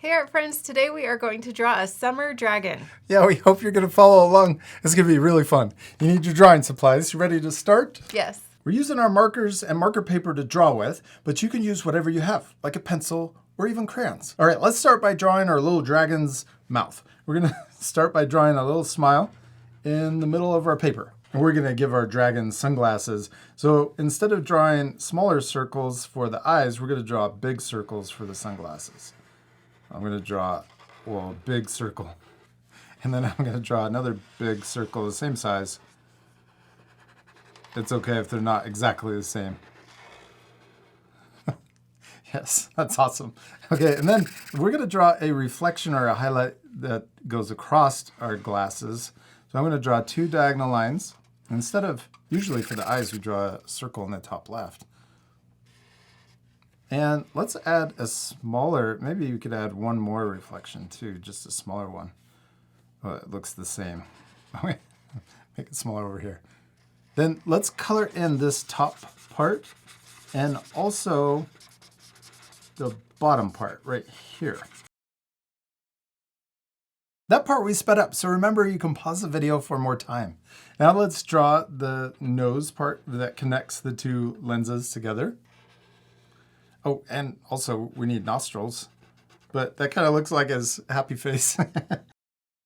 Hey art friends, today we are going to draw a summer dragon. Yeah, we hope you're going to follow along. It's going to be really fun. You need your drawing supplies. You ready to start? Yes. We're using our markers and marker paper to draw with, but you can use whatever you have, like a pencil or even crayons. All right, let's start by drawing our little dragon's mouth. We're going to start by drawing a little smile in the middle of our paper. And we're going to give our dragon sunglasses. So instead of drawing smaller circles for the eyes, we're going to draw big circles for the sunglasses. I'm going to draw a big circle. And then I'm going to draw another big circle the same size. It's okay if they're not exactly the same. Yes, that's awesome. Okay, and then we're going to draw a reflection or a highlight that goes across our glasses. So I'm going to draw two diagonal lines. Instead of, usually for the eyes, we draw a circle in the top left. And let's add a smaller, maybe you could add one more reflection too, just a smaller one. Oh, it looks the same. Make it smaller over here. Then let's color in this top part and also the bottom part right here. That part we sped up, so remember you can pause the video for more time. Now let's draw the nose part that connects the two lenses together. Oh, and also we need nostrils, but that kind of looks like his happy face.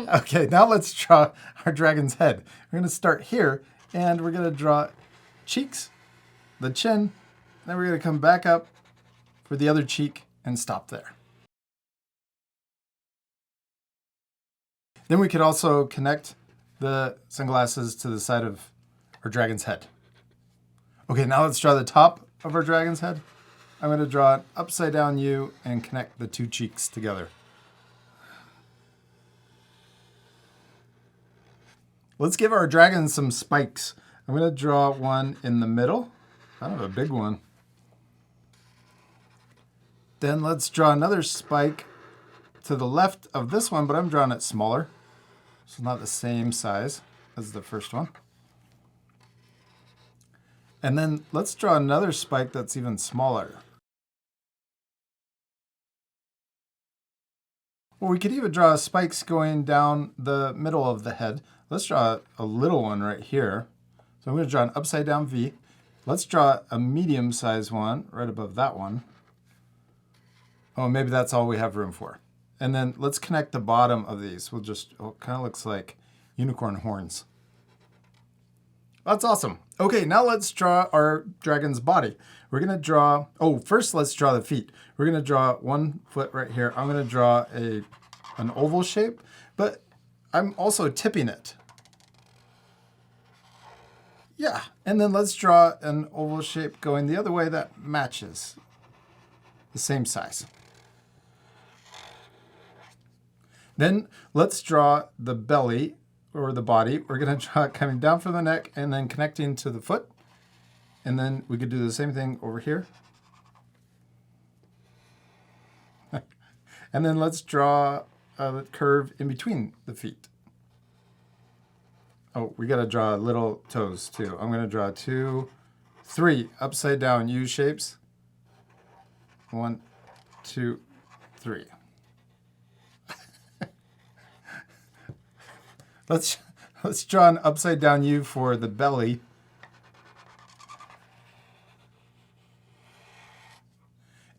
Okay, now let's draw our dragon's head. We're going to start here, and we're going to draw cheeks, the chin, then we're going to come back up for the other cheek and stop there. Then we could also connect the sunglasses to the side of our dragon's head. Okay, now let's draw the top of our dragon's head. I'm going to draw an upside down U and connect the two cheeks together. Let's give our dragon some spikes. I'm going to draw one in the middle, kind of a big one. Then let's draw another spike to the left of this one, but I'm drawing it smaller. So it's not the same size as the first one. And then let's draw another spike that's even smaller. Or we could even draw spikes going down the middle of the head. Let's draw a little one right here. So I'm going to draw an upside down V. Let's draw a medium sized one right above that one. Oh, maybe that's all we have room for. And then let's connect the bottom of these. We'll just, oh, it kind of looks like unicorn horns. That's awesome. Okay, now let's draw our dragon's body. We're going to draw, first let's draw the feet. We're going to draw one foot right here. I'm going to draw an oval shape, but I'm also tipping it. Yeah, and then let's draw an oval shape going the other way that matches the same size. Then let's draw the belly or the body. We're going to draw it coming down from the neck and then connecting to the foot. And then we could do the same thing over here. And then let's draw a curve in between the feet. Oh, we got to draw little toes too. I'm going to draw 2, 3 upside down U shapes. 1, 2, 3. Let's draw an upside down U for the belly.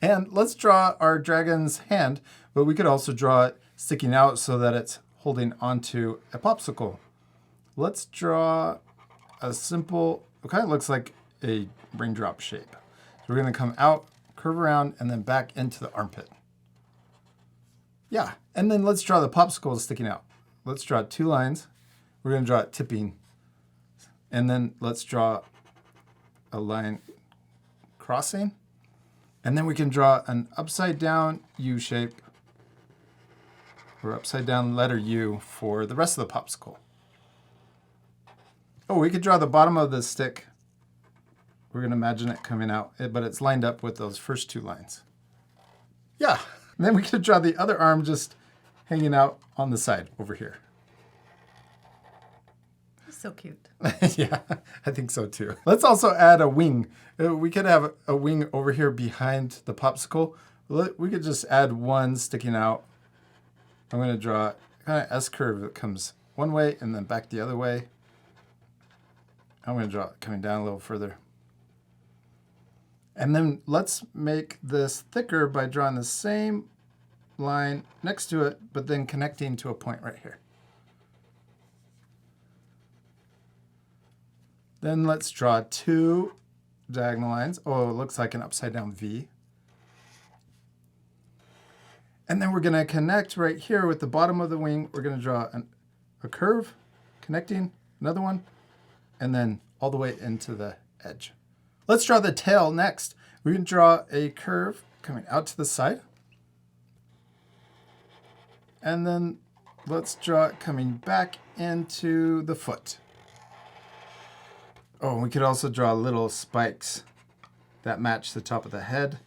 And let's draw our dragon's hand, but we could also draw it sticking out so that it's holding onto a popsicle. Let's draw a simple, it kind of looks like a raindrop shape. So we're going to come out, curve around, and then back into the armpit. Yeah, and then let's draw the popsicle sticking out. Let's draw 2 lines. We're going to draw it tipping. And then let's draw a line crossing. And then we can draw an upside down U shape or upside down letter U for the rest of the popsicle. Oh, we could draw the bottom of the stick. We're going to imagine it coming out, but it's lined up with those first 2 lines. Yeah, and then we could draw the other arm just hanging out on the side over here. So cute. Yeah, I think so too. Let's also add a wing. We could have a wing over here behind the popsicle, We could just add one sticking out. I'm going to draw kind of S curve that comes one way and then back the other way. I'm going to draw it coming down a little further. And then let's make this thicker by drawing the same line next to it, but then connecting to a point right here. Then let's draw two diagonal lines. Oh, it looks like an upside down V. And then we're going to connect right here with the bottom of the wing. We're going to draw a curve, connecting, another one, and then all the way into the edge. Let's draw the tail next. We can draw a curve coming out to the side. And then let's draw it coming back into the foot. Oh, we could also draw little spikes that match the top of the head.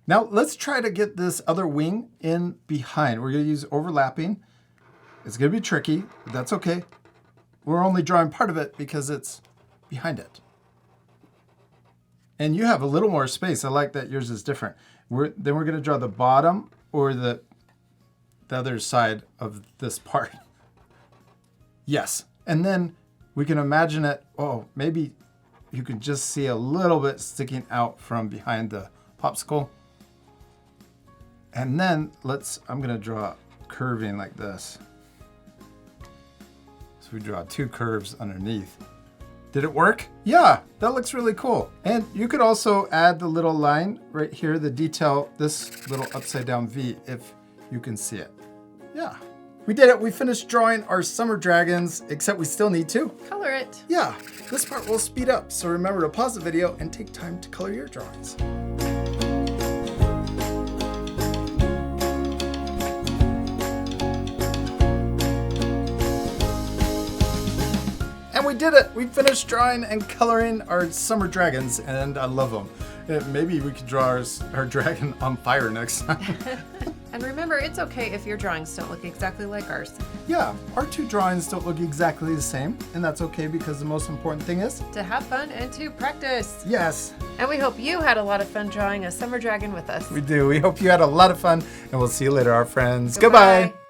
Now let's try to get this other wing in behind. We're going to use overlapping. It's going to be tricky, but that's okay. We're only drawing part of it because it's behind it. And you have a little more space. I like that yours is different. Then we're going to draw the bottom or the other side of this part. Yes. And then we can imagine it. Oh, maybe you can just see a little bit sticking out from behind the popsicle. And then I'm going to draw curving like this. So we draw two curves underneath. Did it work? Yeah, that looks really cool. And you could also add the little line right here, the detail, this little upside down V, if you can see it. Yeah, we did it. We finished drawing our summer dragons, except we still need to Color it. Yeah, this part will speed up. So remember to pause the video and take time to color your drawings. And we did it! We finished drawing and coloring our summer dragons, and I love them. Maybe we could draw our dragon on fire next time. And remember, it's okay if your drawings don't look exactly like ours. Yeah, our two drawings don't look exactly the same, and that's okay because the most important thing is To have fun and to practice. yes. And we hope you had a lot of fun drawing a summer dragon with us. We do. We hope you had a lot of fun, and we'll see you later, our friends. Goodbye. Goodbye.